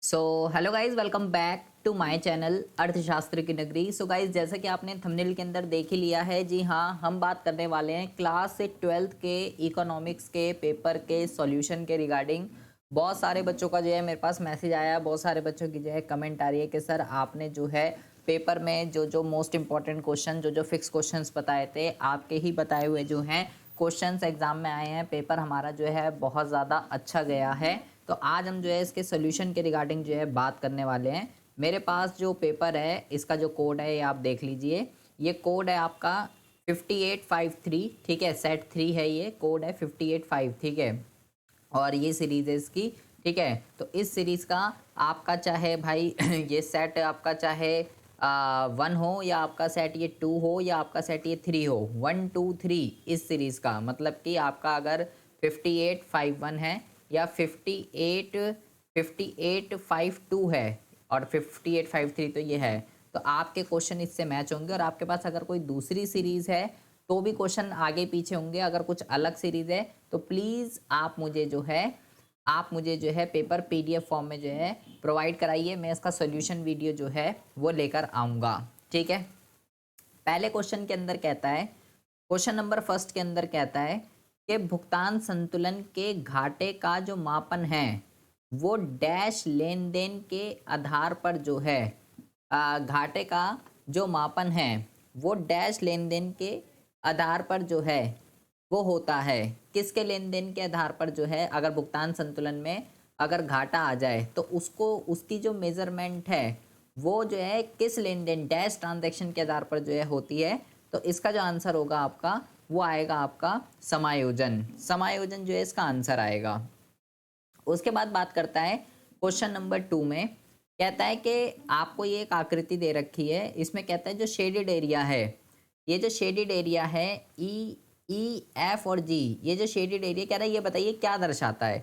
So hello guys, welcome back to my channel अर्थशास्त्र की नगरी। सो गाइज, जैसा कि आपने थंबनेल के अंदर देख ही लिया है, जी हाँ, हम बात करने वाले हैं क्लास से 12th के इकोनॉमिक्स के पेपर के सॉल्यूशन के रिगार्डिंग। बहुत सारे बच्चों का जो है मेरे पास मैसेज आया, बहुत सारे बच्चों की जो है कमेंट आ रही है कि सर आपने जो है पेपर में जो जो मोस्ट इंपॉर्टेंट क्वेश्चन जो जो फिक्स क्वेश्चंस बताए थे, आपके ही बताए हुए जो हैं क्वेश्चंस एग्जाम में आए हैं। पेपर हमारा जो है बहुत ज़्यादा अच्छा गया है। तो आज हम जो है इसके सोल्यूशन के रिगार्डिंग जो है बात करने वाले हैं। मेरे पास जो पेपर है, इसका जो कोड है ये आप देख लीजिए। ये कोड है आपका 5853, ठीक है। सेट 3 है, ये कोड है 5853, ठीक है। और ये सीरीज है इसकी, ठीक है। तो इस सीरीज का आपका चाहे भाई ये सेट आपका चाहे 1 हो, या आपका सेट ये 2 हो, या आपका सेट ये 3 हो, 1 2 3 इस सीरीज का मतलब कि आपका अगर 5851 है या 5852 है और 5853 तो ये है, तो आपके क्वेश्चन इससे मैच होंगे। और आपके पास अगर कोई दूसरी सीरीज है तो भी क्वेश्चन आगे पीछे होंगे। अगर कुछ अलग सीरीज है तो प्लीज़ आप मुझे जो है पेपर पीडीएफ फॉर्म में जो है प्रोवाइड कराइए। मैं इसका सॉल्यूशन वीडियो जो है वो लेकर आऊँगा, ठीक है। पहले क्वेश्चन के अंदर कहता है, क्वेश्चन नंबर फर्स्ट के अंदर कहता है कि भुगतान संतुलन के घाटे का जो मापन है वो डैश लेन देन के आधार पर जो है घाटे का जो मापन है वो डैश लेन देन के आधार पर जो है वो होता है। किसके लेन देन के आधार पर जो है, अगर भुगतान संतुलन में अगर घाटा आ जाए तो उसको उसकी जो मेजरमेंट है वो जो है किस लेन देन डैश ट्रांजैक्शन के आधार पर जो है होती है। तो इसका जो आंसर होगा आपका वो आएगा आपका समायोजन। समायोजन जो है इसका आंसर आएगा। उसके बाद बात करता है क्वेश्चन नंबर 2 में, कहता है कि आपको ये एक आकृति दे रखी है। इसमें कहता है जो शेडेड एरिया है, ये जो शेडेड एरिया है ई एफ और जी, ये जो शेडेड एरिया कह रहा है, ये बताइए क्या दर्शाता है।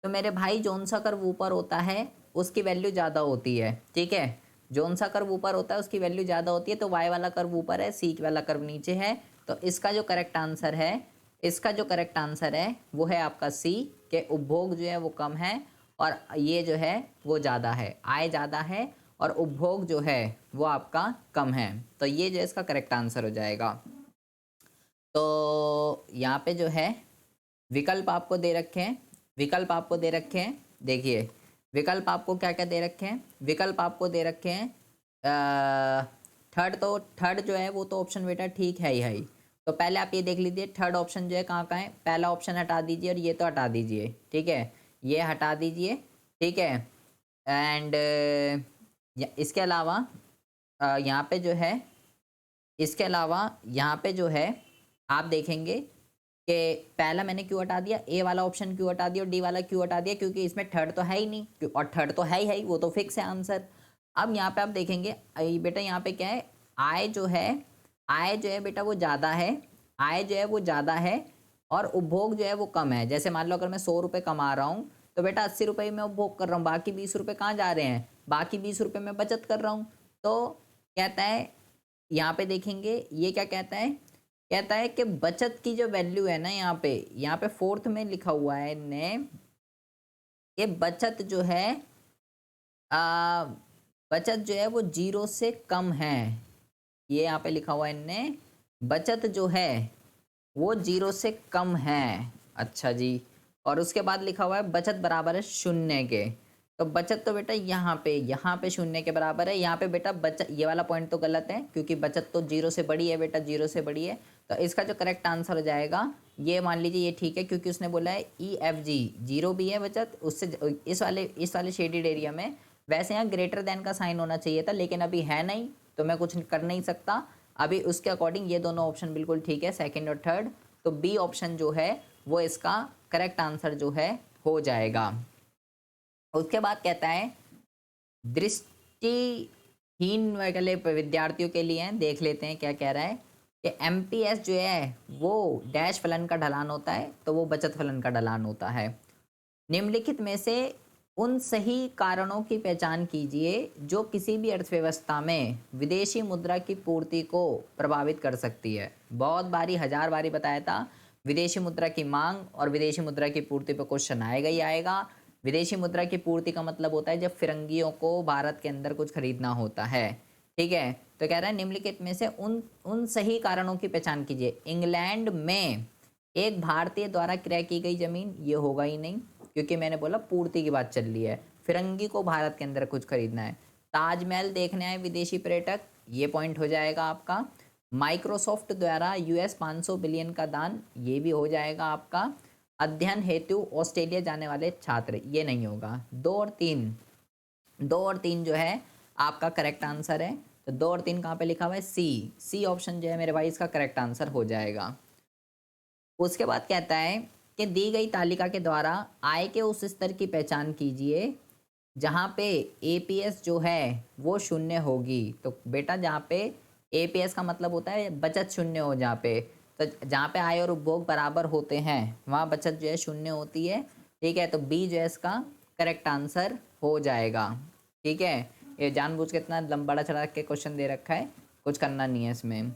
तो मेरे भाई जोन सा कर्व ऊपर होता है उसकी वैल्यू ज़्यादा होती है, ठीक है। जोन सा कर्व ऊपर होता है उसकी वैल्यू ज़्यादा होती है। तो वाई वाला कर्व ऊपर है, सी वाला कर्व नीचे है। तो इसका जो करेक्ट आंसर है, इसका जो करेक्ट आंसर है वो है आपका सी, के उपभोग जो है वो कम है और ये जो है वो ज़्यादा है। आय ज़्यादा है और उपभोग जो है वो आपका कम है। तो ये जो है इसका करेक्ट आंसर हो जाएगा। तो यहाँ पे जो है विकल्प आपको दे रखे हैं, विकल्प आपको दे रखे हैं। देखिए विकल्प आपको क्या क्या दे रखे हैं। विकल्प आपको दे रखे हैं थर्ड, तो थर्ड जो है वो तो ऑप्शन बेटा ठीक है ही। तो पहले आप ये देख लीजिए थर्ड ऑप्शन जो है कहाँ का है। पहला ऑप्शन हटा दीजिए और ये तो हटा दीजिए, ठीक है। ये हटा दीजिए, ठीक है। एंड इसके अलावा यहाँ पे जो है, इसके अलावा यहाँ पे जो है आप देखेंगे कि पहला मैंने क्यों हटा दिया, ए वाला ऑप्शन क्यों हटा दिया और डी वाला क्यों हटा दिया, क्योंकि इसमें थर्ड तो है ही नहीं और थर्ड तो है ही, वो तो फिक्स है आंसर। अब यहाँ पे आप देखेंगे बेटा यहाँ पे क्या है, आय जो है, आय जो है बेटा वो ज़्यादा है, आय जो है वो ज़्यादा है और उपभोग जो है वो कम है। जैसे मान लो अगर मैं 100 रुपये कमा रहा हूँ तो बेटा 80 रुपये में उपभोग कर रहा हूँ, बाकी 20 रुपये कहाँ जा रहे हैं, बाकी 20 रुपये में बचत कर रहा हूँ। तो कहता है यहाँ पे देखेंगे ये क्या कहता है, कहता है कि बचत की जो वैल्यू है ना, यहाँ पे फोर्थ में लिखा हुआ है ने, ये बचत जो है आ, बचत जो है वो 0 से कम है। ये यहाँ पे लिखा हुआ है इनने, बचत जो है वो 0 से कम है। अच्छा जी। और उसके बाद लिखा हुआ है बचत बराबर है 0 के। तो बचत तो बेटा यहाँ पे 0 के बराबर है। यहाँ पे बेटा बचत, ये वाला पॉइंट तो गलत है क्योंकि बचत तो 0 से बड़ी है बेटा, 0 से बड़ी है। तो इसका जो करेक्ट आंसर हो जाएगा, ये मान लीजिए ये ठीक है क्योंकि उसने बोला है EFG 0 भी है बचत उससे, इस वाले शेडेड एरिया में। वैसे यहाँ ग्रेटर देन का साइन होना चाहिए था लेकिन अभी है नहीं, तो मैं कुछ कर नहीं सकता अभी। उसके अकॉर्डिंग ये दोनों ऑप्शन बिल्कुल ठीक है, सेकंड और थर्ड। तो बी ऑप्शन जो है वो इसका करेक्ट आंसर जो है हो जाएगा। उसके बाद कहता है दृष्टिहीन वाले विद्यार्थियों के लिए देख लेते हैं क्या कह रहा है कि MPS जो है वो डैश फलन का ढलान होता है, तो वो बचत फलन का ढलान होता है। निम्नलिखित में से उन सही कारणों की पहचान कीजिए जो किसी भी अर्थव्यवस्था में विदेशी मुद्रा की पूर्ति को प्रभावित कर सकती है। बहुत बारी, 1000 बारी बताया था, विदेशी मुद्रा की मांग और विदेशी मुद्रा की पूर्ति पर क्वेश्चन आएगा ही आएगा। विदेशी मुद्रा की पूर्ति का मतलब होता है जब फिरंगियों को भारत के अंदर कुछ खरीदना होता है, ठीक है। तो कह रहा है निम्नलिखित में से उन सही कारणों की पहचान कीजिए। इंग्लैंड में एक भारतीय द्वारा क्रय की गई जमीन, ये होगा ही नहीं क्योंकि मैंने बोला पूर्ति की बात चल रही है, फिरंगी को भारत के अंदर कुछ खरीदना है। ताजमहल देखने आए विदेशी पर्यटक, ये पॉइंट हो जाएगा आपका। माइक्रोसॉफ्ट द्वारा यूएस 500 बिलियन का दान, ये भी हो जाएगा आपका। अध्ययन हेतु ऑस्ट्रेलिया जाने वाले छात्र, ये नहीं होगा। 2 और 3 जो है आपका करेक्ट आंसर है। तो 2 और 3 कहाँ पे लिखा हुआ है? सी ऑप्शन जो है मेरे भाई इसका करेक्ट आंसर हो जाएगा। उसके बाद कहता है कि दी गई तालिका के द्वारा आय के उस स्तर की पहचान कीजिए जहाँ पे एपीएस जो है वो शून्य होगी। तो बेटा जहाँ पे एपीएस का मतलब होता है बचत शून्य हो, जहाँ पे तो जहाँ पे आय और उपभोग बराबर होते हैं वहाँ बचत जो है शून्य होती है, ठीक है। तो बी जो है इसका करेक्ट आंसर हो जाएगा, ठीक है। ये जानबूझ के इतना लंबा चढ़ा के क्वेश्चन दे रखा है, कुछ करना नहीं है इसमें।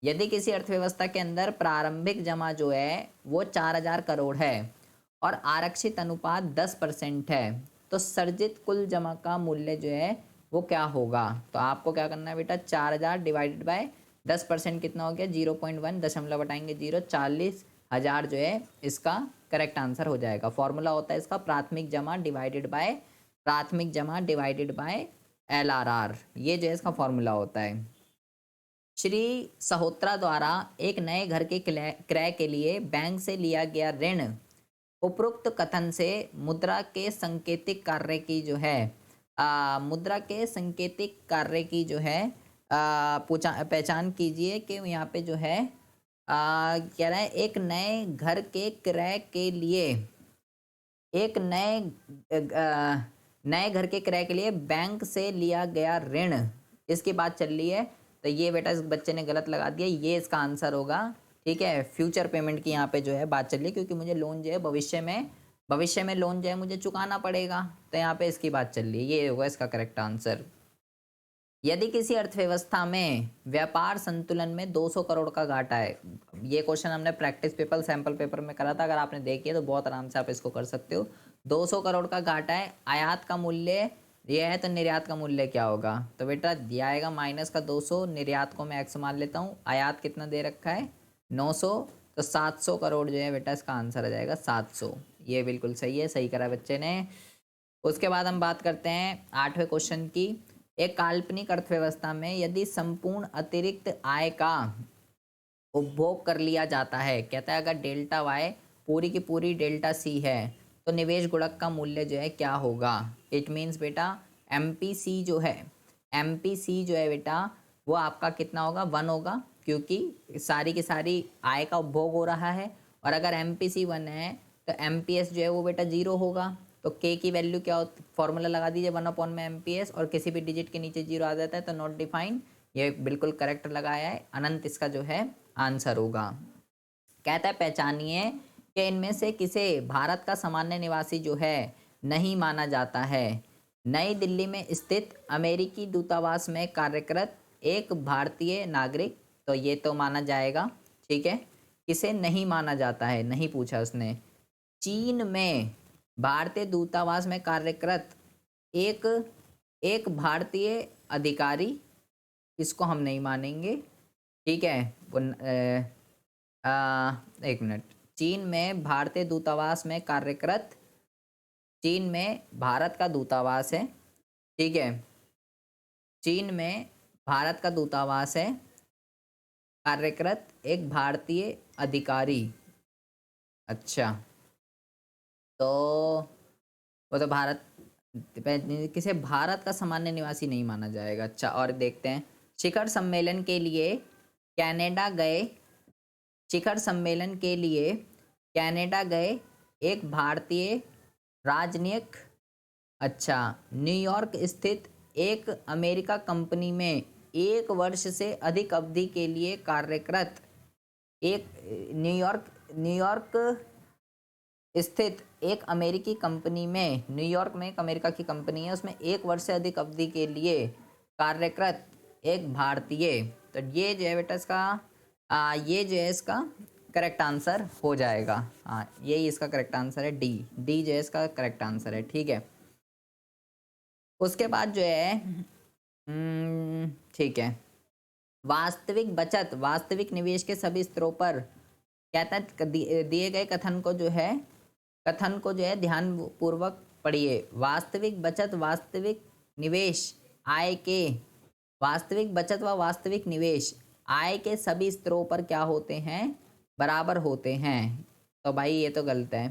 यदि किसी अर्थव्यवस्था के अंदर प्रारंभिक जमा जो है वो 4000 करोड़ है और आरक्षित अनुपात 10% है, तो सर्जित कुल जमा का मूल्य जो है वो क्या होगा? तो आपको क्या करना है बेटा, 4000 डिवाइडेड बाय 10% कितना हो गया? 0.1, दशमलव हटाएंगे 0, 40,000 जो है इसका करेक्ट आंसर हो जाएगा। फॉर्मूला होता है इसका प्राथमिक जमा डिवाइडेड बाय LRR, ये जो है इसका फॉर्मूला होता है। श्री सहोत्रा द्वारा एक नए घर के क्रय के लिए बैंक से लिया गया ऋण उपरोक्त कथन से मुद्रा के सांकेतिक कार्य की जो है पहचान कीजिए कि यहाँ पे जो है कह रहा है एक नए घर के क्रय के लिए नए घर के क्रय के लिए बैंक से लिया गया ऋण, इसकी बात चल रही है। तो ये बेटा इस बच्चे ने गलत लगा दिया, ये इसका आंसर होगा, ठीक है। फ्यूचर पेमेंट की यहाँ पे जो है बात चल रही है क्योंकि मुझे लोन जो है भविष्य में लोन जो है मुझे चुकाना पड़ेगा, तो यहाँ पे इसकी बात चल रही है, ये होगा इसका करेक्ट आंसर। यदि किसी अर्थव्यवस्था में व्यापार संतुलन में 200 करोड़ का घाटा है, ये क्वेश्चन हमने प्रैक्टिस पेपर सैंपल पेपर में करा था, अगर आपने देखिए तो बहुत आराम से आप इसको कर सकते हो। 200 करोड़ का घाटा है, आयात का मूल्य ये है तो निर्यात का मूल्य क्या होगा? तो बेटा दिया आएगा माइनस का 200, निर्यात को मैं एक्स मान लेता हूँ, आयात कितना दे रखा है 900, तो 700 करोड़ जो है बेटा इसका आंसर आ जाएगा 700। ये बिल्कुल सही है, सही करा बच्चे ने। उसके बाद हम बात करते हैं 8वें क्वेश्चन की। एक काल्पनिक अर्थव्यवस्था में यदि संपूर्ण अतिरिक्त आय का उपभोग कर लिया जाता है, कहता है अगर डेल्टा वाई पूरी की पूरी डेल्टा सी है तो निवेश गुणक का मूल्य जो है क्या होगा? इट मीन्स बेटा एमपीसी जो है बेटा वो आपका कितना होगा? 1 होगा, क्योंकि सारी की सारी आय का उपभोग हो रहा है। और अगर एमपीसी 1 है तो एमपीएस जो है वो बेटा 0 होगा। तो के की वैल्यू क्या होती, फॉर्मूला लगा दीजिए 1 में एमपीएस, और किसी भी डिजिट के नीचे 0 आ जाता है तो नॉट डिफाइंड, ये बिल्कुल करेक्ट लगाया है, अनंत इसका जो है आंसर होगा। कहता है पहचानिए कि इनमें से किसे भारत का सामान्य निवासी जो है नहीं माना जाता है। नई दिल्ली में स्थित अमेरिकी दूतावास में कार्यरत एक भारतीय नागरिक, तो ये तो माना जाएगा, ठीक है। किसे नहीं माना जाता है, नहीं पूछा उसने। चीन में भारतीय दूतावास में कार्यरत एक भारतीय अधिकारी, इसको हम नहीं मानेंगे, ठीक है। एक मिनट, चीन में भारतीय दूतावास में कार्यरत, चीन में भारत का दूतावास है, ठीक है, चीन में भारत का दूतावास है, कार्यरत एक भारतीय अधिकारी। अच्छा, तो वो तो भारत किसे भारत का सामान्य निवासी नहीं माना जाएगा। अच्छा, और देखते हैं शिखर सम्मेलन के लिए कनाडा गए, शिखर सम्मेलन के लिए कनाडा गए एक भारतीय राजनयिक, अच्छा, न्यूयॉर्क स्थित एक अमेरिका कंपनी में 1 वर्ष से अधिक अवधि के लिए कार्यरत एक न्यूयॉर्क स्थित एक अमेरिकी कंपनी में, न्यूयॉर्क में एक अमेरिका की कंपनी है, उसमें 1 वर्ष से अधिक अवधि के लिए कार्यरत एक भारतीय। तो ये जो है बेटा इसका ये जो है इसका करेक्ट आंसर हो जाएगा। हाँ, यही इसका करेक्ट आंसर है, डी। डी जो है इसका करेक्ट आंसर है, ठीक है। उसके बाद जो है ठीक है, वास्तविक बचत, वास्तविक निवेश के सभी स्तरों पर कहता है, दिए गए कथन को जो है, कथन को जो है ध्यान पूर्वक पढ़िए। वास्तविक बचत, वास्तविक निवेश आय के, वास्तविक बचत व वास्तविक निवेश आय के सभी स्तरों पर क्या होते हैं, बराबर होते हैं। तो भाई ये तो गलत है।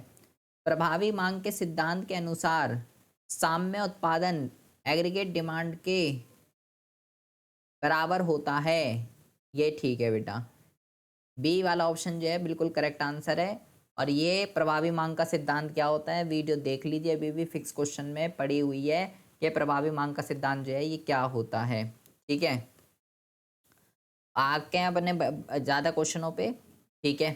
प्रभावी मांग के सिद्धांत के अनुसार साम्य उत्पादन एग्रीगेट डिमांड के बराबर होता है, ये ठीक है बेटा। बी वाला ऑप्शन जो है बिल्कुल करेक्ट आंसर है। और ये प्रभावी मांग का सिद्धांत क्या होता है, वीडियो देख लीजिए, अभी भी फिक्स क्वेश्चन में पड़ी हुई है कि प्रभावी मांग का सिद्धांत जो है ये क्या होता है, ठीक है। आगे अपने ज़्यादा क्वेश्चनों पे, ठीक है।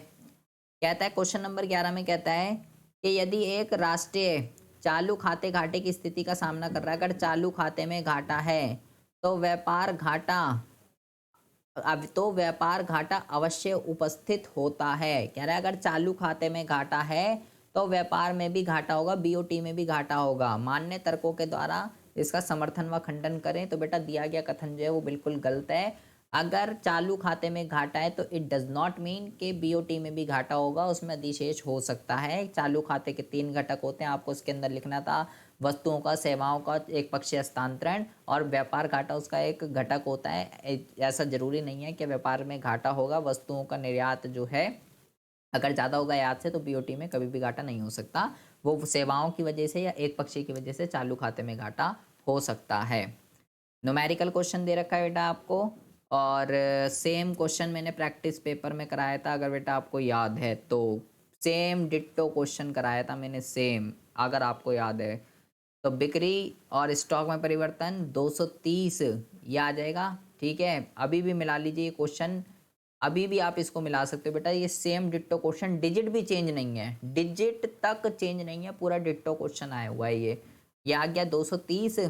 कहता है क्वेश्चन नंबर 11 में कहता है कि यदि एक राष्ट्रीय चालू खाते घाटे की स्थिति का सामना कर रहा है, अगर चालू खाते में घाटा है तो व्यापार घाटा, अब तो व्यापार घाटा अवश्य उपस्थित होता है। कह रहा है अगर चालू खाते में घाटा है तो व्यापार में भी घाटा होगा, बीओटी में भी घाटा होगा। मान्य तर्कों के द्वारा इसका समर्थन व खंडन करें। तो बेटा दिया गया कथन जो है वो बिल्कुल गलत है। अगर चालू खाते में घाटा है तो इट डज नॉट मीन कि बीओटी में भी घाटा होगा, उसमें अधिशेष हो सकता है। चालू खाते के 3 घटक होते हैं, आपको उसके अंदर लिखना था। वस्तुओं का, सेवाओं का एक पक्षीय हस्तांतरण, और व्यापार घाटा उसका एक घटक होता है। ऐसा जरूरी नहीं है कि व्यापार में घाटा होगा। वस्तुओं का निर्यात जो है अगर ज़्यादा होगा याद से, तो बीओटी में कभी भी घाटा नहीं हो सकता। वो सेवाओं की वजह से या एक पक्षीय की वजह से चालू खाते में घाटा हो सकता है। न्यूमेरिकल क्वेश्चन दे रखा है बेटा आपको, और सेम क्वेश्चन मैंने प्रैक्टिस पेपर में कराया था, अगर बेटा आपको याद है तो। सेम डिट्टो क्वेश्चन कराया था मैंने, सेम, अगर आपको याद है तो। बिक्री और स्टॉक में परिवर्तन 230 ये आ जाएगा, ठीक है। अभी भी मिला लीजिए क्वेश्चन, अभी भी आप इसको मिला सकते हो बेटा। ये सेम डिट्टो क्वेश्चन, डिजिट भी चेंज नहीं है, डिजिट तक चेंज नहीं है, पूरा डिट्टो क्वेश्चन आया हुआ है ये आ गया 230,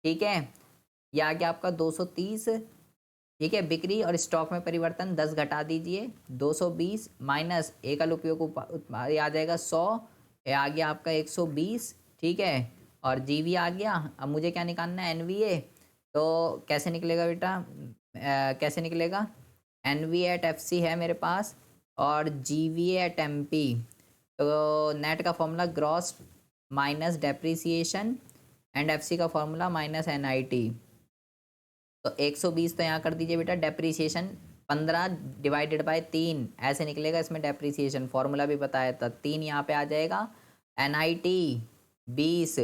ठीक है। ये आ गया आपका 230, ठीक है। बिक्री और स्टॉक में परिवर्तन 10 घटा दीजिए, 220 माइनस एकल उपयोग ये आ जाएगा 100, ये आ गया आपका 120, ठीक है। और जीवी आ गया। अब मुझे क्या निकालना है, एनवीए। तो कैसे निकलेगा बेटा, कैसे निकलेगा, एनवीए एट एफसी है मेरे पास, और जीवीए एट एमपी। तो नेट का formula gross minus depreciation, and FC का फॉर्मूला माइनस एनआईटी। तो 120 तो यहाँ कर दीजिए बेटा, डेप्रीसिएशन 15 डिवाइडेड बाय 3 ऐसे निकलेगा। इसमें डेप्रीसिएशन फॉर्मूला भी बताया था, 3 यहाँ पे आ जाएगा। एनआईटी 20,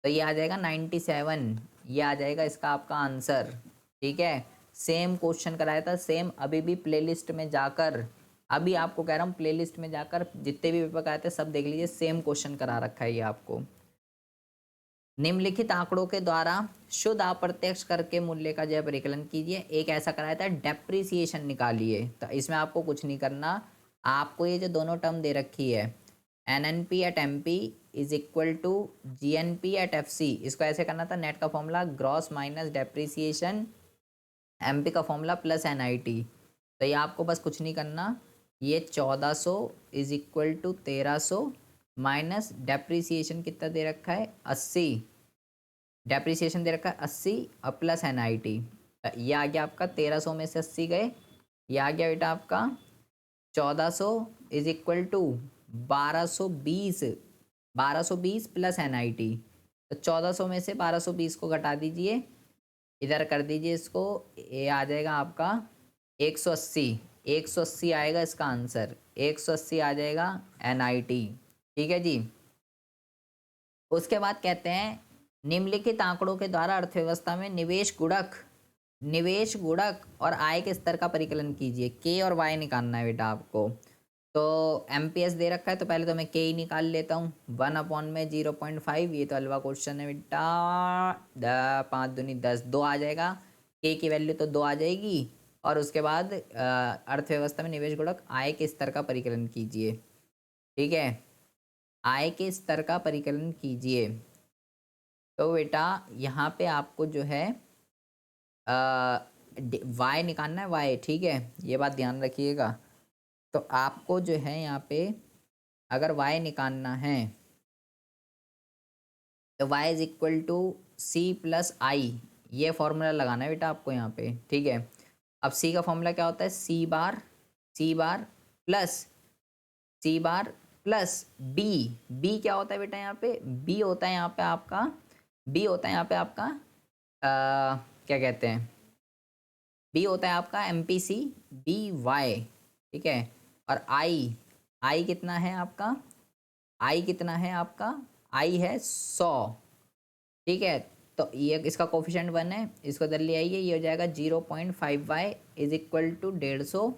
तो ये आ जाएगा 97, ये आ जाएगा इसका आपका आंसर, ठीक है। सेम क्वेश्चन कराया था, सेम। अभी भी प्लेलिस्ट में जाकर, अभी आपको कह रहा हूँ प्लेलिस्ट में जाकर जितने भी पेपर कराए थे सब देख लीजिए, सेम क्वेश्चन करा रखा है ये आपको। निम्नलिखित आंकड़ों के द्वारा शुद्ध अप्रत्यक्ष कर के मूल्य का जो है परिकलन कीजिए। एक ऐसा कराया था, डेप्रीसिएशन निकालिए। तो इसमें आपको कुछ नहीं करना, आपको ये जो दोनों टर्म दे रखी है, N N P at M P is equal to G N P at F C, इसको ऐसे करना था। नेट का formula gross minus depreciation, M P का formula plus N I T. तो ये आपको बस कुछ नहीं करना, ये 1400 is equal to 1300 minus depreciation कितना दे रखा है, 80, डेप्रीसिएशन दे रखा है 80 और प्लस एन आई टी। ये आ गया आपका 1300 में से 80 गए, ये आ गया बेटा आपका 1400 is equal to 1220, 1220 plus N I T. तो 1400 में से 1220 को घटा दीजिए, इधर कर दीजिए इसको, ये आ जाएगा आपका 180, 180 आएगा इसका आंसर, 180 आ जाएगा एन आई टी, ठीक है जी। उसके बाद कहते हैं निम्नलिखित आंकड़ों के द्वारा अर्थव्यवस्था में निवेश गुणक, निवेश गुणक और आय के स्तर का परिकलन कीजिए। के और वाई निकालना है बेटा आपको। तो एमपीएस दे रखा है, तो पहले तो मैं के ही निकाल लेता हूँ। 1/0.5, ये तो हलवा क्वेश्चन है बेटा। 5 दूनी 10, 2 आ जाएगा। के की वैल्यू तो 2 आ जाएगी। और उसके बाद अर्थव्यवस्था में निवेश गुणक, आय के स्तर का परिकलन कीजिए, ठीक है। आय के स्तर का परिकलन कीजिए। तो बेटा यहाँ पे आपको जो है वाई निकालना है, वाई, ठीक है। ये बात ध्यान रखिएगा। तो आपको जो है यहाँ पे अगर y निकालना है तो y is equal to C plus I, ये फॉर्मूला लगाना है बेटा आपको यहाँ पे, ठीक है। अब c का फॉर्मूला क्या होता है, सी बार प्लस सी बार प्लस बी। बी क्या होता है बेटा यहाँ पे, बी होता है यहाँ पे आपका, बी होता है यहाँ पे आपका क्या कहते हैं, बी होता है आपका M P C B Y, ठीक है। और आई, आई कितना है आपका, आई कितना है आपका, आई है 100, ठीक है। तो ये इसका कोफिशिएंट 1 है, इसको इधर ले आइए, ये हो जाएगा 0.5 वाई इज इक्वल टू 150,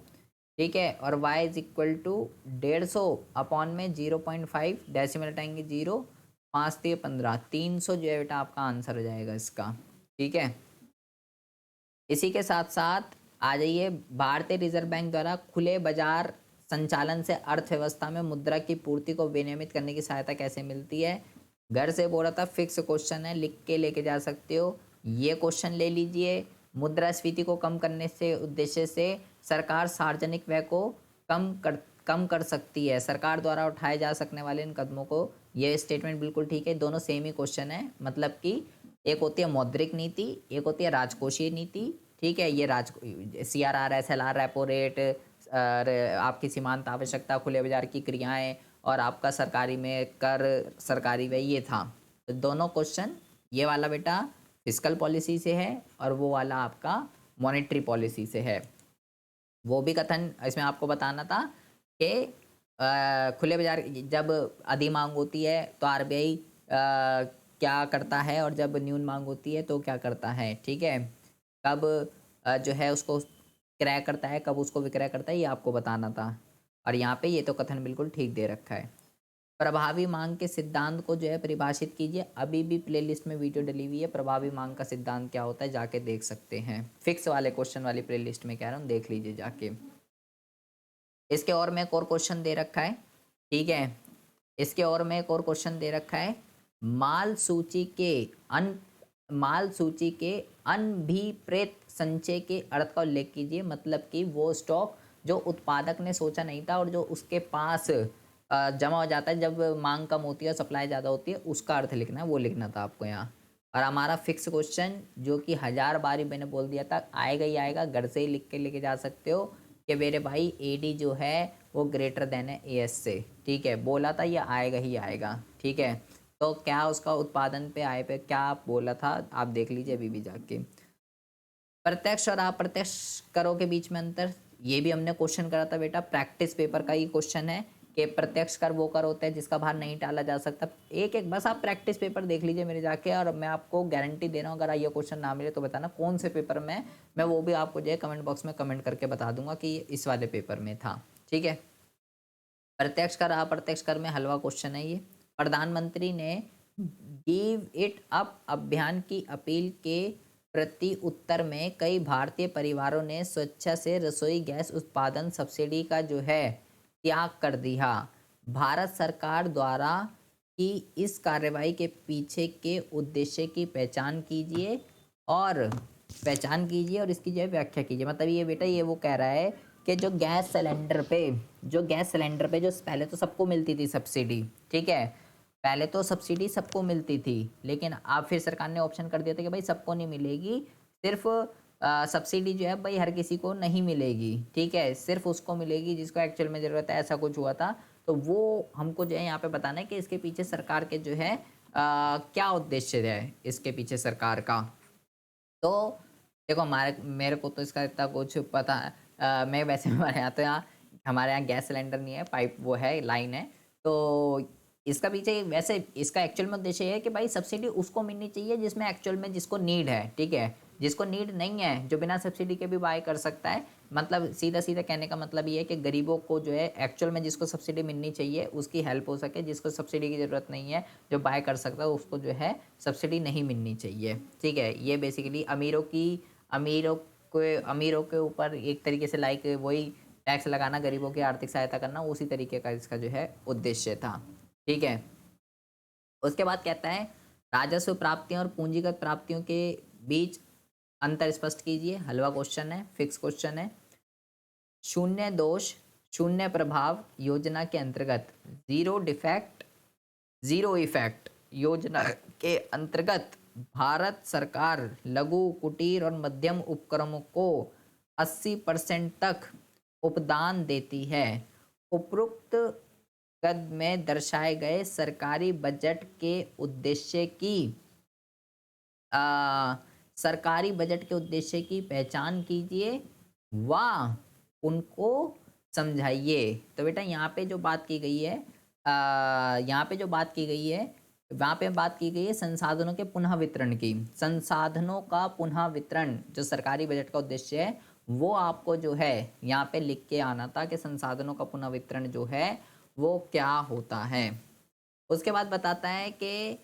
ठीक है। और y is equal to 150 upon में 0.5, डेसिमल हटाएंगे 0, 5 3 15, 300 जो है बेटा आपका आंसर हो जाएगा इसका, ठीक है। इसी के साथ साथ आ जाइए, भारतीय रिजर्व बैंक द्वारा खुले बाजार संचालन से अर्थव्यवस्था में मुद्रा की पूर्ति को विनियमित करने की सहायता कैसे मिलती है। घर से बोला था, फिक्स क्वेश्चन है, लिख के लेके जा सकते हो, ये क्वेश्चन ले लीजिए। मुद्रास्फीति को कम करने से उद्देश्य से सरकार सार्वजनिक व्यय को कम कर सकती है, सरकार द्वारा उठाए जा सकने वाले इन कदमों को, ये स्टेटमेंट बिल्कुल ठीक है, दोनों सेम ही क्वेश्चन है। मतलब कि एक होती है मौद्रिक नीति, एक होती है राजकोषीय नीति, ठीक है। ये CRR, SLR, रेपो रेट, और आपकी सीमांत आवश्यकता, खुले बाजार की क्रियाएं, और आपका सरकारी में कर, सरकारी व्यय, ये था। तो दोनों क्वेश्चन, ये वाला बेटा फिस्कल पॉलिसी से है और वो वाला आपका मॉनेटरी पॉलिसी से है। वो भी कथन इसमें आपको बताना था कि खुले बाजार जब अधिक मांग होती है तो RBI क्या करता है, और जब न्यून मांग होती है तो क्या करता है, ठीक है। कब जो है उसको क्रय करता है, कब उसको विक्रय करता है, ये आपको बताना था। और यहाँ पे ये तो कथन बिल्कुल ठीक दे रखा है। प्रभावी मांग के सिद्धांत को जो है परिभाषित कीजिए। अभी भी प्लेलिस्ट में वीडियो डली हुई है, प्रभावी मांग का सिद्धांत क्या होता है जाके देख सकते हैं, फिक्स वाले क्वेश्चन वाली प्लेलिस्ट में कह रहा हूँ, देख लीजिए जाके। इसके और में एक और क्वेश्चन दे रखा है, ठीक है। इसके और में एक और क्वेश्चन दे रखा है, माल सूची के अनभिप्रेत संचय के अर्थ का उल्लेख कीजिए। मतलब कि वो स्टॉक जो उत्पादक ने सोचा नहीं था और जो उसके पास जमा हो जाता है जब मांग कम होती है और सप्लाई ज़्यादा होती है, उसका अर्थ लिखना है, वो लिखना था आपको यहाँ। और हमारा फिक्स क्वेश्चन जो कि 1000 बार ही मैंने बोल दिया था, आएगा ही आएगा, घर से ही लिख के लेके जा सकते हो कि मेरे भाई AD जो है वो ग्रेटर देन है AS से, ठीक है। बोला था ये आएगा ही आएगा, ठीक है। तो क्या उसका उत्पादन पे आय पे क्या बोला था, आप देख लीजिए अभी भी जाके। प्रत्यक्ष और अप्रत्यक्ष करों के बीच में अंतर, ये भी हमने क्वेश्चन करा था बेटा, प्रैक्टिस पेपर का ही क्वेश्चन है कि प्रत्यक्ष कर वो कर होता है जिसका भार नहीं टाला जा सकता। एक एक बस आप प्रैक्टिस पेपर देख लीजिए मेरे जाके, और मैं आपको गारंटी दे रहा हूँ अगर ये क्वेश्चन ना मिले तो बताना कौन से पेपर में, मैं वो भी आपको जो है कमेंट बॉक्स में कमेंट करके बता दूंगा कि इस वाले पेपर में था, ठीक है। प्रत्यक्ष कर अप्रत्यक्ष कर में हलवा क्वेश्चन है ये। प्रधानमंत्री ने गिव इट अप अभियान की अपील के प्रति उत्तर में कई भारतीय परिवारों ने स्वेच्छा से रसोई गैस उत्पादन सब्सिडी का जो है त्याग कर दिया। भारत सरकार द्वारा की इस कार्रवाई के पीछे के उद्देश्य की पहचान कीजिए और इसकी जो है व्याख्या कीजिए। मतलब ये बेटा ये वो कह रहा है कि जो गैस सिलेंडर पे जो पहले तो सबको मिलती थी सब्सिडी, ठीक है, पहले तो सब्सिडी सबको मिलती थी, लेकिन अब फिर सरकार ने ऑप्शन कर दिया था कि भाई सबको नहीं मिलेगी, सिर्फ सब्सिडी जो है भाई हर किसी को नहीं मिलेगी, ठीक है, सिर्फ उसको मिलेगी जिसको एक्चुअल में ज़रूरत है, ऐसा कुछ हुआ था। तो वो हमको जो है यहाँ पे बताना है कि इसके पीछे सरकार के जो है क्या उद्देश्य है इसके पीछे सरकार का। तो देखो मेरे को तो इसका इतना कुछ पता है, मैं वैसे हमारे यहाँ गैस सिलेंडर नहीं है, पाइप वो है, लाइन है। तो इसका पीछे वैसे इसका एक्चुअल में उद्देश्य है कि भाई सब्सिडी उसको मिलनी चाहिए जिसमें एक्चुअल में जिसको नीड है, ठीक है। जिसको नीड नहीं है, जो बिना सब्सिडी के भी बाय कर सकता है। मतलब सीधा सीधा कहने का मतलब ये है कि गरीबों को जो है एक्चुअल में जिसको सब्सिडी मिलनी चाहिए उसकी हेल्प हो सके, जिसको सब्सिडी की ज़रूरत नहीं है जो बाय कर सकता है उसको जो है सब्सिडी नहीं मिलनी चाहिए, ठीक है। ये बेसिकली अमीरों के ऊपर एक तरीके से लाइक वही टैक्स लगाना, गरीबों की आर्थिक सहायता करना, उसी तरीके का इसका जो है उद्देश्य था, ठीक है। उसके बाद कहता है राजस्व प्राप्तियों और पूंजीगत प्राप्तियों के बीच अंतर स्पष्ट कीजिए। हलवा क्वेश्चन है, फिक्स क्वेश्चन है। शून्य प्रभाव योजना के अंतर्गत जीरो इफेक्ट योजना के अंतर्गत भारत सरकार लघु कुटीर और मध्यम उपक्रमों को 80% तक उपदान देती है। उपरोक्त कद में दर्शाए गए सरकारी बजट के उद्देश्य की सरकारी बजट के उद्देश्य की पहचान कीजिए व उनको समझाइए। तो बेटा यहाँ पे जो बात की गई है यहाँ पे जो बात की गई है वहाँ पे बात की गई है संसाधनों के पुनः वितरण की। संसाधनों का पुनः वितरण जो सरकारी बजट का उद्देश्य है वो आपको जो है यहाँ पे लिख के आना था कि संसाधनों का पुनः वितरण जो है वो क्या होता है। उसके बाद बताता है कि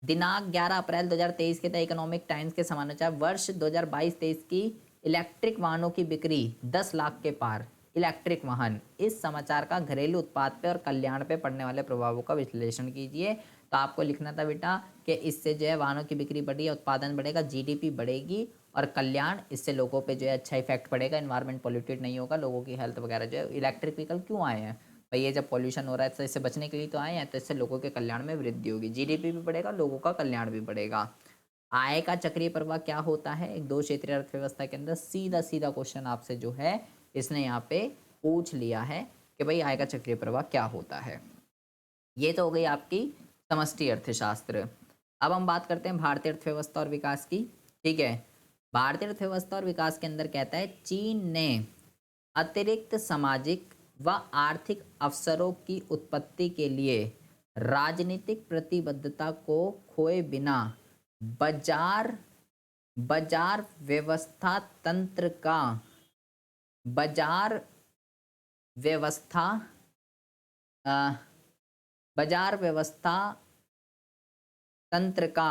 दिनांक 11 अप्रैल 2023 के द इकोनॉमिक टाइम्स के समाचार वर्ष 2022-23 की इलेक्ट्रिक वाहनों की बिक्री 10 लाख के पार। इलेक्ट्रिक वाहन, इस समाचार का घरेलू उत्पाद पे और कल्याण पे पड़ने वाले प्रभावों का विश्लेषण कीजिए। तो आपको लिखना था बेटा कि इससे जो है वाहनों की बिक्री बढ़ी, उत्पादन बढ़ेगा, जीडीपी बढ़ेगी और कल्याण, इससे लोगों पे जो है अच्छा इफेक्ट पड़ेगा, एनवायरनमेंट पॉल्यूटेड नहीं होगा, लोगों की हेल्थ वगैरह जो है। इलेक्ट्रिक व्हीकल क्यों आए हैं भाई? ये जब पॉल्यूशन हो रहा है तो इससे बचने के लिए तो आए हैं, तो इससे लोगों के कल्याण में वृद्धि होगी, जीडीपी भी बढ़ेगा, लोगों का कल्याण भी बढ़ेगा। आय का चक्रीय प्रवाह क्या होता है एक दो क्षेत्रीय अर्थव्यवस्था के अंदर? सीधा सीधा क्वेश्चन आपसे जो है इसने यहाँ पे पूछ लिया है कि भाई आय का चक्रीय प्रवाह क्या होता है। ये तो हो गई आपकी समष्टि अर्थशास्त्र। अब हम बात करते हैं भारतीय अर्थव्यवस्था और विकास की। ठीक है, भारतीय अर्थव्यवस्था और विकास के अंदर कहता है चीन ने अतिरिक्त सामाजिक व आर्थिक अवसरों की उत्पत्ति के लिए राजनीतिक प्रतिबद्धता को खोए बिना बाजार बाजार व्यवस्था तंत्र का बाजार व्यवस्था बाजार व्यवस्था तंत्र का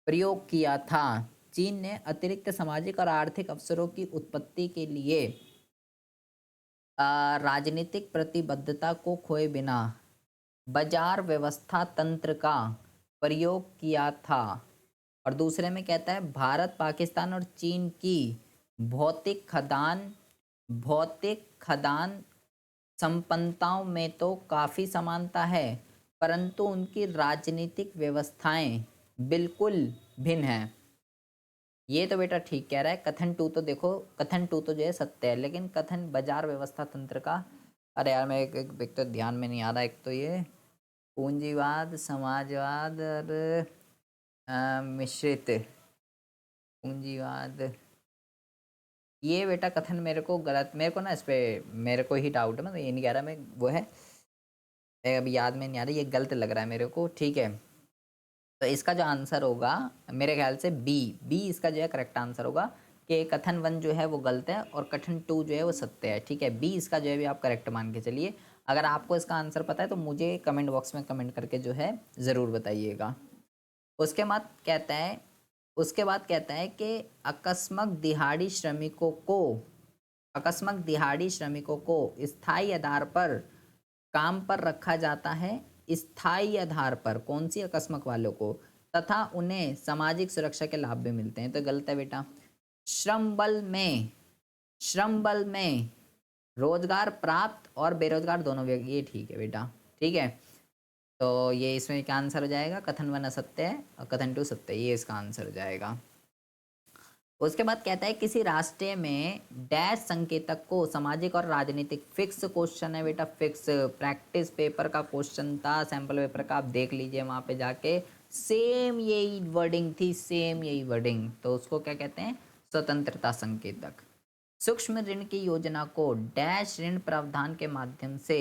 प्रयोग किया था। चीन ने अतिरिक्त सामाजिक और आर्थिक अवसरों की उत्पत्ति के लिए राजनीतिक प्रतिबद्धता को खोए बिना बाजार व्यवस्था तंत्र का प्रयोग किया था। और दूसरे में कहता है भारत, पाकिस्तान और चीन की भौतिक खदान संपन्नताओं में तो काफ़ी समानता है, परंतु उनकी राजनीतिक व्यवस्थाएं बिल्कुल भिन्न हैं। ये तो बेटा ठीक कह रहा है। कथन टू तो देखो, कथन टू तो जो है सत्य है, लेकिन कथन बाजार व्यवस्था तंत्र का, अरे यार मैं एक तो ध्यान में नहीं आ रहा। एक तो ये पूंजीवाद, समाजवाद और मिश्रित पूंजीवाद, ये बेटा कथन मेरे को गलत, मेरे को ना इस पर मेरे को ही डाउट है। मैं ये नहीं कह रहा मैं वो है, अभी याद में नहीं आ रहा, ये गलत लग रहा है मेरे को। ठीक है, तो इसका जो आंसर होगा मेरे ख्याल से बी इसका जो है करेक्ट आंसर होगा कि कथन 1 जो है वो गलत है और कथन 2 जो है वो सत्य है। ठीक है, बी इसका जो है भी आप करेक्ट मान के चलिए। अगर आपको इसका आंसर पता है तो मुझे कमेंट बॉक्स में कमेंट करके जो है ज़रूर बताइएगा। उसके बाद कहता है कि अकस्मात दिहाड़ी श्रमिकों को स्थायी आधार पर काम पर रखा जाता है। स्थायी आधार पर कौन सी? अकस्मात वालों को, तथा उन्हें सामाजिक सुरक्षा के लाभ भी मिलते हैं। तो गलत है बेटा। श्रम बल में रोजगार प्राप्त और बेरोजगार दोनों व्यक्ति, ये ठीक है बेटा। ठीक है, तो ये इसमें क्या आंसर हो जाएगा? कथन 1 असत्य है और कथन 2 सत्य है, ये इसका आंसर हो जाएगा। उसके बाद कहता है किसी राष्ट्र में डैश संकेतक को सामाजिक और राजनीतिक, फिक्स क्वेश्चन है बेटा, फिक्स प्रैक्टिस पेपर का क्वेश्चन था, सैंपल पेपर का, आप देख लीजिए वहाँ पे जाके, सेम यही वर्डिंग थी, सेम यही वर्डिंग। तो उसको क्या कहते हैं? स्वतंत्रता संकेतक। सूक्ष्म ऋण की योजना को डैश ऋण प्रावधान के माध्यम से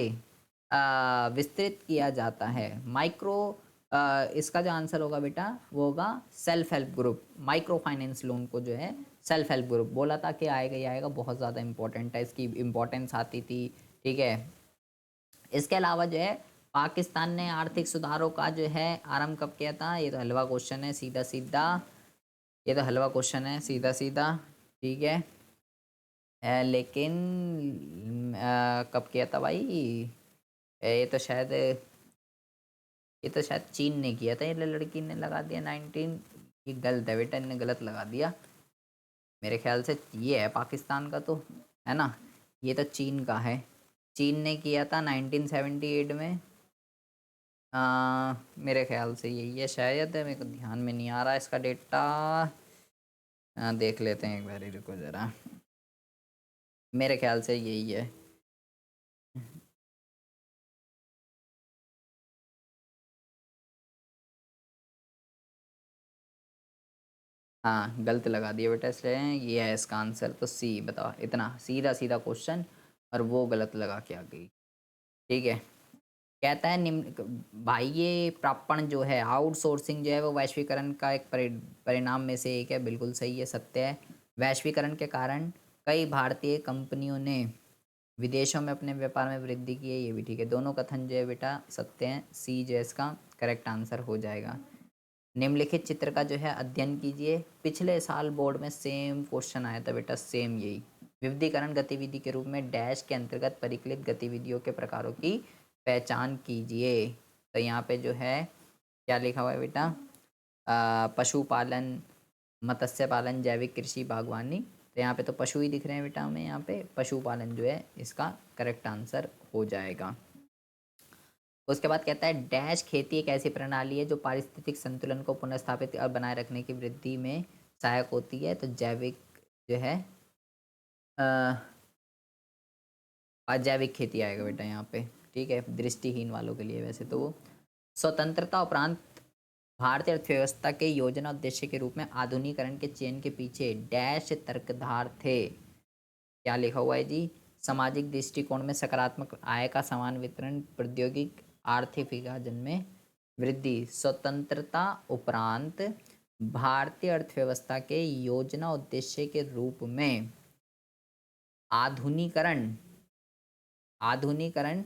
विस्तृत किया जाता है। इसका जो आंसर होगा बेटा वो होगा self help group. Micro finance loan को जो है सेल्फ हेल्प ग्रुप बोला था कि आएगा ही आएगा, बहुत ज़्यादा इंपॉर्टेंट है, इसकी इम्पोर्टेंस आती थी। ठीक है, इसके अलावा जो है पाकिस्तान ने आर्थिक सुधारों का जो है आरंभ कब किया था? ये तो हलवा क्वेश्चन है, सीधा सीधा, ये तो हलवा क्वेश्चन है, सीधा सीधा। ठीक है, लेकिन कब किया था भाई? ये तो शायद चीन ने किया था, ये लड़की ने लगा दिया 19। ये गलत है बेटा, इन्हें गलत लगा दिया। मेरे ख्याल से ये है पाकिस्तान का, तो है ना, ये तो चीन का है, चीन ने किया था 1978 में। मेरे ख्याल से यही है शायद, मेरे को ध्यान में नहीं आ रहा इसका डेटा। देख लेते हैं एक बार, रुको ज़रा, मेरे ख्याल से यही है। हाँ गलत लगा दिया बेटा, इसलिए ये है इसका आंसर। तो सी बताओ, इतना सीधा सीधा क्वेश्चन और वो गलत लगा के आ गई। ठीक है, कहता है निम्न भाई, ये प्रापण जो है, आउटसोर्सिंग जो है वो वैश्वीकरण का एक परिणाम में से एक है। बिल्कुल सही है, सत्य है। वैश्वीकरण के कारण कई भारतीय कंपनियों ने विदेशों में अपने व्यापार में वृद्धि की है, ये भी ठीक है। दोनों कथन जो है बेटा सत्य हैं। सी जो है इसका करेक्ट आंसर हो जाएगा। निम्नलिखित चित्र का जो है अध्ययन कीजिए। पिछले साल बोर्ड में सेम क्वेश्चन आया था बेटा, सेम यही। विविधीकरण गतिविधि के रूप में डैश के अंतर्गत परिकलित गतिविधियों के प्रकारों की पहचान कीजिए। तो यहाँ पे जो है क्या लिखा हुआ है बेटा, पशुपालन, मत्स्य पालन, जैविक कृषि, बागवानी। तो यहाँ पे तो पशु ही दिख रहे हैं बेटा हमें, यहाँ पे पशुपालन जो है इसका करेक्ट आंसर हो जाएगा। उसके बाद कहता है डैश खेती एक ऐसी प्रणाली है जो पारिस्थितिक संतुलन को पुनर्स्थापित और बनाए रखने की वृद्धि में सहायक होती है। तो जैविक जो है अजैविक खेती आएगा बेटा यहाँ पे। ठीक है, दृष्टिहीन वालों के लिए वैसे तो वो। स्वतंत्रता उपरांत भारतीय अर्थव्यवस्था के योजना उद्देश्य के रूप में आधुनिकरण के चयन के पीछे डैश तर्कधार थे। क्या लिखा हुआ है जी, सामाजिक दृष्टिकोण में सकारात्मक आय का समान वितरण, प्रौद्योगिक आर्थिक विभाजन में वृद्धि। स्वतंत्रता उपरांत भारतीय अर्थव्यवस्था के योजना उद्देश्य के रूप में आधुनिकरण आधुनिकरण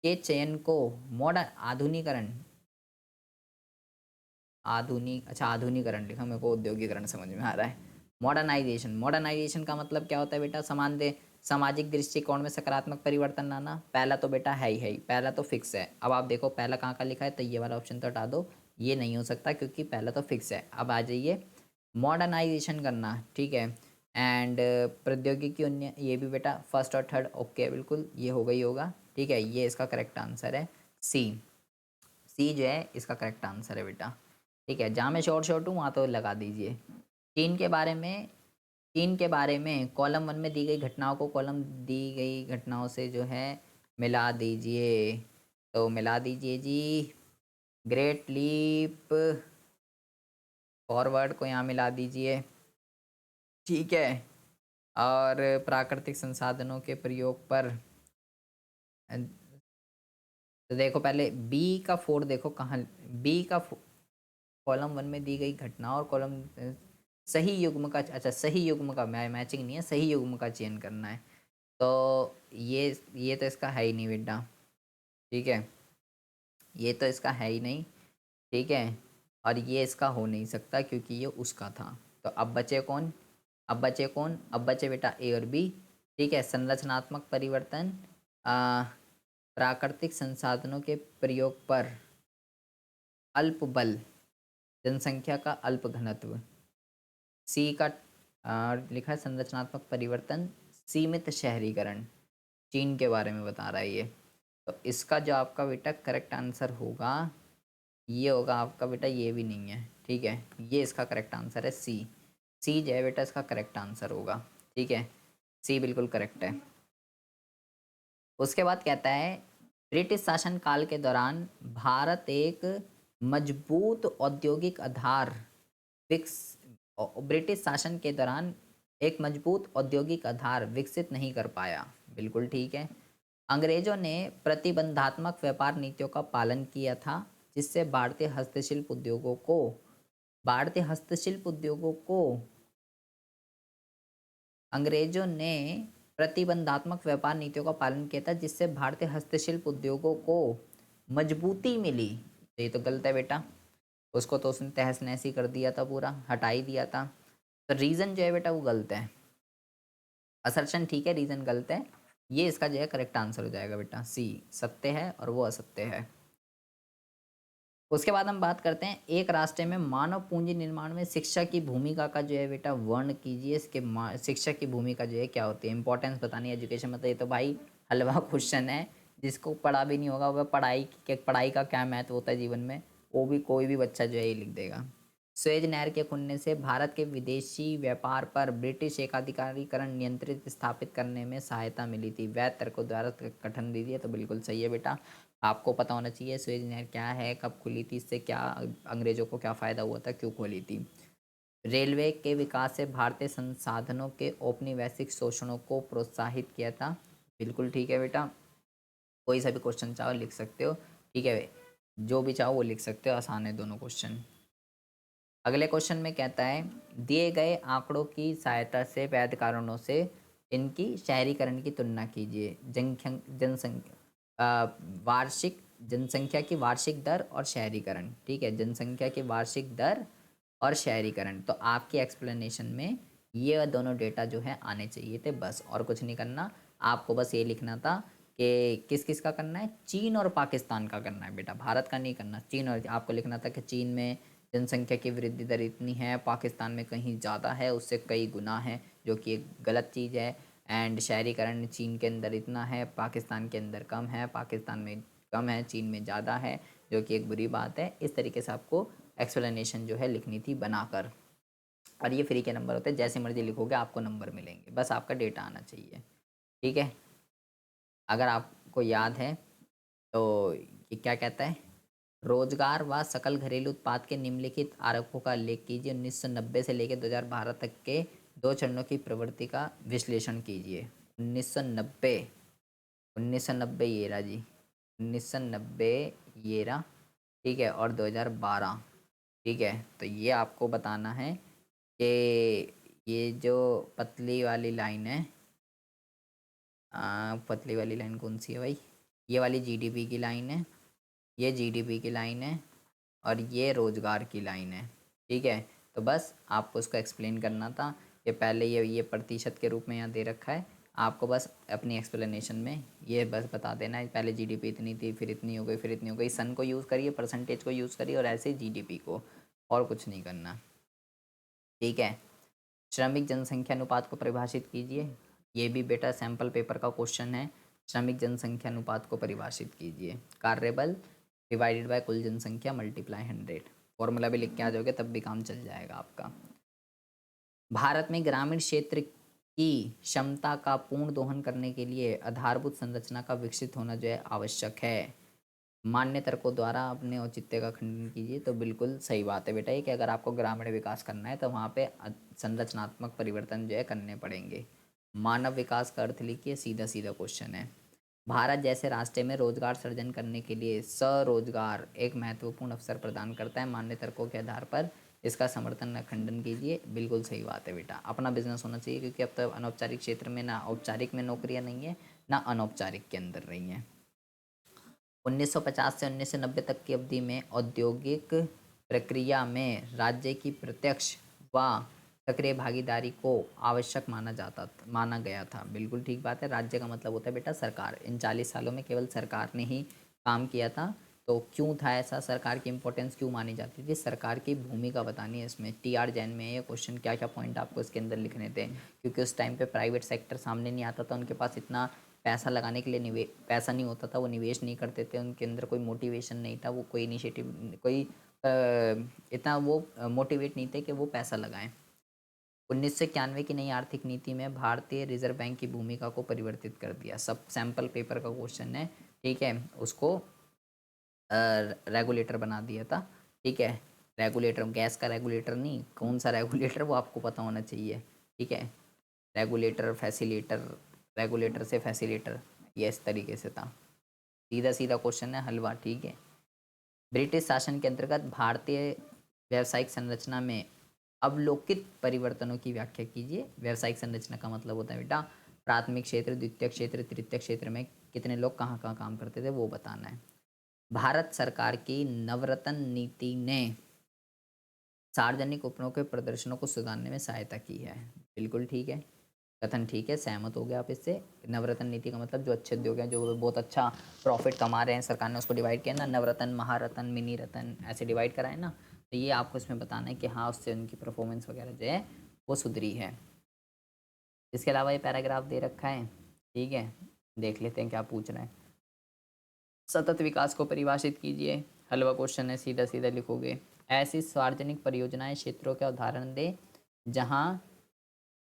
के चयन को मॉडर्न आधुनिकरण लिखा, मेरे को औद्योगिकरण समझ में आ रहा है। मॉडर्नाइजेशन का मतलब क्या होता है बेटा, समान दे सामाजिक दृष्टिकोण में सकारात्मक परिवर्तन लाना। पहला तो बेटा है ही, पहला तो फिक्स है। अब आप देखो पहला कहाँ का लिखा है, तो ये वाला ऑप्शन तो हटा दो, ये नहीं हो सकता क्योंकि पहला तो फिक्स है। अब आ जाइए, मॉडर्नाइजेशन करना, ठीक है। एंड प्रौद्योगिकी उन्नयन, ये भी बेटा फर्स्ट और थर्ड ओके, बिल्कुल ये होगा ही होगा। ठीक है, ये इसका करेक्ट आंसर है सी। सी जो है इसका करेक्ट आंसर है बेटा। ठीक है, जहाँ मैं शॉर्ट हूँ वहाँ तो लगा दीजिए। चीन के बारे में कॉलम 1 में दी गई घटनाओं को कॉलम दी गई घटनाओं से जो है मिला दीजिए। तो मिला दीजिए जी, ग्रेट लीप फॉरवर्ड को यहाँ मिला दीजिए। ठीक है, और प्राकृतिक संसाधनों के प्रयोग पर तो देखो पहले बी का फोर देखो कहाँ, बी का कॉलम 1 में दी गई घटना और कॉलम सही युग्म का, अच्छा सही युग्म का, मैचिंग नहीं है, सही युग्म का चयन करना है। तो ये तो इसका है ही नहीं बेटा। ठीक है, ये तो इसका है ही नहीं। ठीक है, और ये इसका हो नहीं सकता क्योंकि ये उसका था। तो अब बचे कौन, अब बचे बेटा ए और बी। ठीक है, संरचनात्मक परिवर्तन, प्राकृतिक संसाधनों के प्रयोग पर अल्प बल, जनसंख्या का अल्प घनत्व। सी का लिखा है संरचनात्मक परिवर्तन, सीमित शहरीकरण। चीन के बारे में बता रहा है ये। तो इसका जो आपका बेटा करेक्ट आंसर होगा, ये होगा आपका बेटा, ये भी नहीं है। ठीक है, ये इसका करेक्ट आंसर है सी। सी जो है बेटा इसका करेक्ट आंसर होगा। ठीक है, सी बिल्कुल करेक्ट है। उसके बाद कहता है ब्रिटिश शासन काल के दौरान भारत एक मजबूत औद्योगिक आधार विकस ब्रिटिश शासन के दौरान एक मजबूत औद्योगिक आधार विकसित नहीं कर पाया। बिल्कुल ठीक है। अंग्रेजों ने प्रतिबंधात्मक व्यापार नीतियों का पालन किया था, जिससे भारतीय हस्तशिल्प उद्योगों को अंग्रेजों ने प्रतिबंधात्मक व्यापार नीतियों का पालन किया था, जिससे भारतीय हस्तशिल्प उद्योगों को मजबूती मिली। ये तो गलत है बेटा, उसको तो उसने तहस नहस ही कर दिया था, पूरा हटा ही दिया था। तो रीज़न जो है बेटा वो गलत है। असर्शन ठीक है, रीज़न गलत है। ये इसका जो है करेक्ट आंसर हो जाएगा बेटा सी, सत्य है और वो असत्य है। उसके बाद हम बात करते हैं एक राष्ट्र में मानव पूंजी निर्माण में शिक्षा की भूमिका का जो है बेटा वर्ण कीजिए। इसके शिक्षा की भूमिका जो है क्या होती है, इंपॉर्टेंस बतानी है एजुकेशन मतलब। ये तो भाई हलवा क्वेश्चन है, जिसको पढ़ा भी नहीं होगा वह पढ़ाई का क्या महत्व होता है जीवन में, वो भी कोई भी बच्चा जो है ये लिख देगा। सुएज नहर के खुलने से भारत के विदेशी व्यापार पर ब्रिटिश एकाधिकारीकरण नियंत्रित स्थापित करने में सहायता मिली थी। वैध तर्कों द्वारा गठन दीजिए। तो बिल्कुल सही है बेटा, आपको पता होना चाहिए सुएज नहर क्या है, कब खुली थी, इससे क्या अंग्रेजों को क्या फ़ायदा हुआ था, क्यों खोली थी। रेलवे के विकास से भारतीय संसाधनों के औपनिवेशिक शोषणों को प्रोत्साहित किया था। बिल्कुल ठीक है बेटा, कोई सा भी क्वेश्चन चाहो लिख सकते हो, ठीक है, जो भी चाहो वो लिख सकते हो, आसान है दोनों क्वेश्चन। अगले क्वेश्चन में कहता है दिए गए आंकड़ों की सहायता से वैध कारणों से इनकी शहरीकरण की तुलना कीजिए। वार्षिक जनसंख्या की वार्षिक दर और शहरीकरण, ठीक है, जनसंख्या की वार्षिक दर और शहरीकरण। तो आपके एक्सप्लेनेशन में ये दोनों डेटा जो है आने चाहिए थे, बस और कुछ नहीं करना। आपको बस ये लिखना था कि किस किस का करना है, चीन और पाकिस्तान का करना है बेटा, भारत का नहीं करना। चीन, और आपको लिखना था कि चीन में जनसंख्या की वृद्धि दर इतनी है, पाकिस्तान में कहीं ज़्यादा है, उससे कई गुना है, जो कि एक गलत चीज़ है। एंड शहरीकरण चीन के अंदर इतना है, पाकिस्तान के अंदर कम है, पाकिस्तान में कम है, चीन में ज़्यादा है, जो कि एक बुरी बात है। इस तरीके से आपको एक्सप्लेनेशन जो है लिखनी थी बनाकर, और ये फ्री के नंबर होते हैं, जैसे मर्जी लिखोगे आपको नंबर मिलेंगे, बस आपका डेटा आना चाहिए, ठीक है। अगर आपको याद है तो ये क्या कहता है, रोजगार व सकल घरेलू उत्पाद के निम्नलिखित आरोपों का उल्लेख कीजिए। 1990 से लेकर 2012 तक के दो चरणों की प्रवृत्ति का विश्लेषण कीजिए। 1990, 1990 ये रहा जी, 1990 ये रहा, ठीक है, और 2012, ठीक है। तो ये आपको बताना है कि ये जो पतली वाली लाइन है, पतली वाली लाइन कौन सी है भाई, ये वाली जीडीपी की लाइन है, ये जीडीपी की लाइन है, और ये रोज़गार की लाइन है, ठीक है। तो बस आपको उसको एक्सप्लेन करना था। ये पहले ये प्रतिशत के रूप में यहाँ दे रखा है, आपको बस अपनी एक्सप्लेनेशन में ये बस बता देना है, पहले जीडीपी इतनी थी, फिर इतनी हो गई, फिर इतनी हो गई। सन को यूज़ करिए, परसेंटेज को यूज़ करिए, और ऐसे जीडीपी को, और कुछ नहीं करना, ठीक है। श्रमिक जनसंख्या अनुपात को परिभाषित कीजिए। ये भी बेटा सैम्पल पेपर का क्वेश्चन है। श्रमिक जनसंख्या अनुपात को परिभाषित कीजिए। कार्यबल डिवाइडेड बाय कुल जनसंख्या मल्टीप्लाई 100। फॉर्मूला भी लिख के आ जाओगे तब भी काम चल जाएगा आपका। भारत में ग्रामीण क्षेत्र की क्षमता का पूर्ण दोहन करने के लिए आधारभूत संरचना का विकसित होना जो है आवश्यक है। मान्य तर्कों द्वारा अपने औचित्य का खंडन कीजिए। तो बिल्कुल सही बात है बेटा ये, कि अगर आपको ग्रामीण विकास करना है तो वहाँ पे संरचनात्मक परिवर्तन जो है करने पड़ेंगे। मानव विकास का अर्थ लिखिए, सीधा सीधा क्वेश्चन है। भारत जैसे राष्ट्र में रोजगार सृजन करने के लिए स्वरोजगार एक महत्वपूर्ण अवसर प्रदान करता है। मान्य तर्कों के आधार पर इसका समर्थन न खंडन कीजिए। बिल्कुल सही बात है बेटा, अपना बिजनेस होना चाहिए, क्योंकि अब तक अनौपचारिक क्षेत्र में ना औपचारिक में नौकरियां नहीं है, ना अनौपचारिक के अंदर रही हैं। 1950 से 1990 तक की अवधि में औद्योगिक प्रक्रिया में राज्य की प्रत्यक्ष व सक्रिय भागीदारी को आवश्यक माना गया था। बिल्कुल ठीक बात है, राज्य का मतलब होता है बेटा सरकार। इन 40 सालों में केवल सरकार ने ही काम किया था। तो क्यों था ऐसा, सरकार की इंपॉर्टेंस क्यों मानी जाती थी, सरकार की भूमिका बतानी है इसमें। टीआर जैन में ये क्वेश्चन क्या क्या पॉइंट आपको इसके अंदर लिखने थे, क्योंकि उस टाइम पे प्राइवेट सेक्टर सामने नहीं आता था, उनके पास इतना पैसा लगाने के लिए पैसा नहीं होता था, वो निवेश नहीं करते थे, उनके अंदर कोई मोटिवेशन नहीं था, वो कोई इनिशिएटिव कोई इतना वो मोटिवेट नहीं थे कि वो पैसा लगाएं। 1991 की नई आर्थिक नीति में भारतीय रिजर्व बैंक की भूमिका को परिवर्तित कर दिया। सब सैम्पल पेपर का क्वेश्चन है, ठीक है, उसको रेगुलेटर बना दिया था, ठीक है। रेगुलेटर, गैस का रेगुलेटर नहीं, कौन सा रेगुलेटर वो आपको पता होना चाहिए, ठीक है। रेगुलेटर, फैसिलेटर, रेगुलेटर से फैसिलेटर, ये इस तरीके से था। सीधा सीधा क्वेश्चन है, हलवा, ठीक है। ब्रिटिश शासन के अंतर्गत भारतीय व्यावसायिक संरचना में अवलोकित परिवर्तनों की व्याख्या कीजिए। व्यावसायिक संरचना का मतलब होता है बेटा प्राथमिक क्षेत्र, द्वितीय क्षेत्र, तृतीय क्षेत्र में कितने लोग कहाँ कहाँ काम करते थे वो बताना है। भारत सरकार की नवरत्न नीति ने सार्वजनिक उपक्रमों के प्रदर्शनों को सुधारने में सहायता की है। बिल्कुल ठीक है। कथन ठीक है, सहमत हो गए आप इससे। नवरत्न नीति का मतलब जो अच्छे उद्योग हैं, जो बहुत अच्छा प्रॉफिट कमा रहे हैं, सरकार ने उसको डिवाइड किया ना, नवरत्न, महारत्न, मिनी रत्न, ऐसे डिवाइड करा है ना। तो ये आपको इसमें बताना है कि हाँ उससे उनकी परफॉर्मेंस वगैरह जो है वो सुधरी है। इसके अलावा ये पैराग्राफ दे रखा है, ठीक है, देख लेते हैं क्या पूछ रहे हैं। सतत विकास को परिभाषित कीजिए। हलवा क्वेश्चन है, सीधा सीधा लिखोगे। ऐसी सार्वजनिक परियोजनाएं क्षेत्रों के उदाहरण दे जहां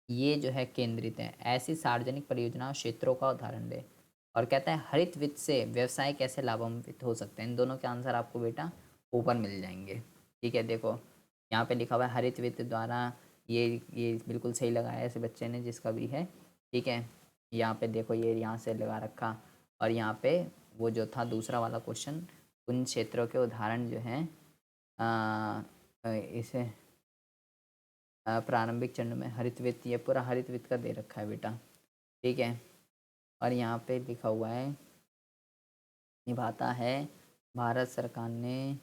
ये जो है केंद्रित है। ऐसी सार्वजनिक परियोजनाओं क्षेत्रों का उदाहरण दे। और कहता है हरित वित्त से व्यवसाय कैसे लाभान्वित हो सकते हैं। इन दोनों के आंसर आपको बेटा ऊपर मिल जाएंगे, ठीक है। देखो यहाँ पे लिखा हुआ है हरित वित्त द्वारा, ये बिल्कुल सही लगाया है ऐसे बच्चे ने जिसका भी है, ठीक है। यहाँ पे देखो ये यहाँ से लगा रखा, और यहाँ पे वो जो था दूसरा वाला क्वेश्चन, उन क्षेत्रों के उदाहरण जो हैं इसे प्रारंभिक चरण में हरित वित्त, ये पूरा हरित वित्त का दे रखा है बेटा, ठीक है। और यहाँ पे लिखा हुआ है निभाता है भारत सरकार ने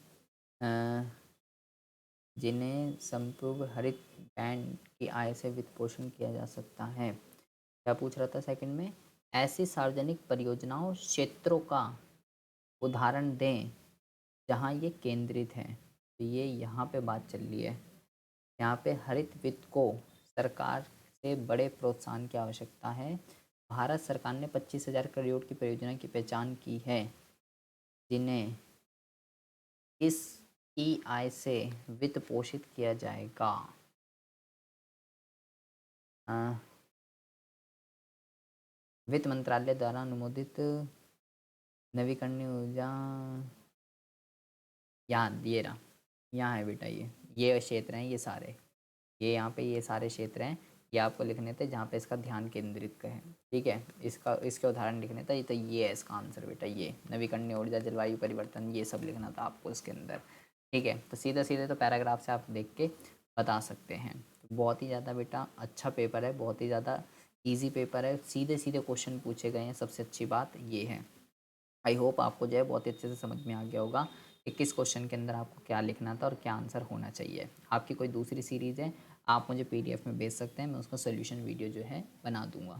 जिन्हें संपूर्ण हरित बैंड की आय से वित्त पोषण किया जा सकता है। क्या पूछ रहा था सेकंड में, ऐसी सार्वजनिक परियोजनाओं क्षेत्रों का उदाहरण दें जहाँ ये केंद्रित है। तो ये यहाँ पे बात चल रही है, यहाँ पे हरित वित्त को सरकार से बड़े प्रोत्साहन की आवश्यकता है। भारत सरकार ने 25,000 करोड़ की परियोजना की पहचान की है जिन्हें इसकी आय से वित्त पोषित किया जाएगा। वित्त मंत्रालय द्वारा अनुमोदित नवीकरणीय ऊर्जा, यहाँ है बेटा, ये क्षेत्र हैं, ये सारे, ये यहाँ पे ये सारे क्षेत्र हैं, ये आपको लिखने थे जहाँ पे इसका ध्यान केंद्रित करें, ठीक है। इसके उदाहरण लिखने था, ये तो ये है इसका आंसर बेटा, ये नवीकरणीय ऊर्जा, जलवायु परिवर्तन, ये सब लिखना था आपको इसके अंदर, ठीक है। तो सीधे सीधे तो पैराग्राफ से आप देख के बता सकते हैं। तो बहुत ही ज़्यादा बेटा अच्छा पेपर है, बहुत ही ज़्यादा ईजी पेपर है, सीधे सीधे क्वेश्चन पूछे गए हैं, सबसे अच्छी बात ये है। आई होप आपको जो है बहुत ही अच्छे से समझ में आ गया होगा कि किस क्वेश्चन के अंदर आपको क्या लिखना था और क्या आंसर होना चाहिए। आपकी कोई दूसरी सीरीज़ है, आप मुझे पीडीएफ में भेज सकते हैं, मैं उसका सोल्यूशन वीडियो जो है बना दूंगा।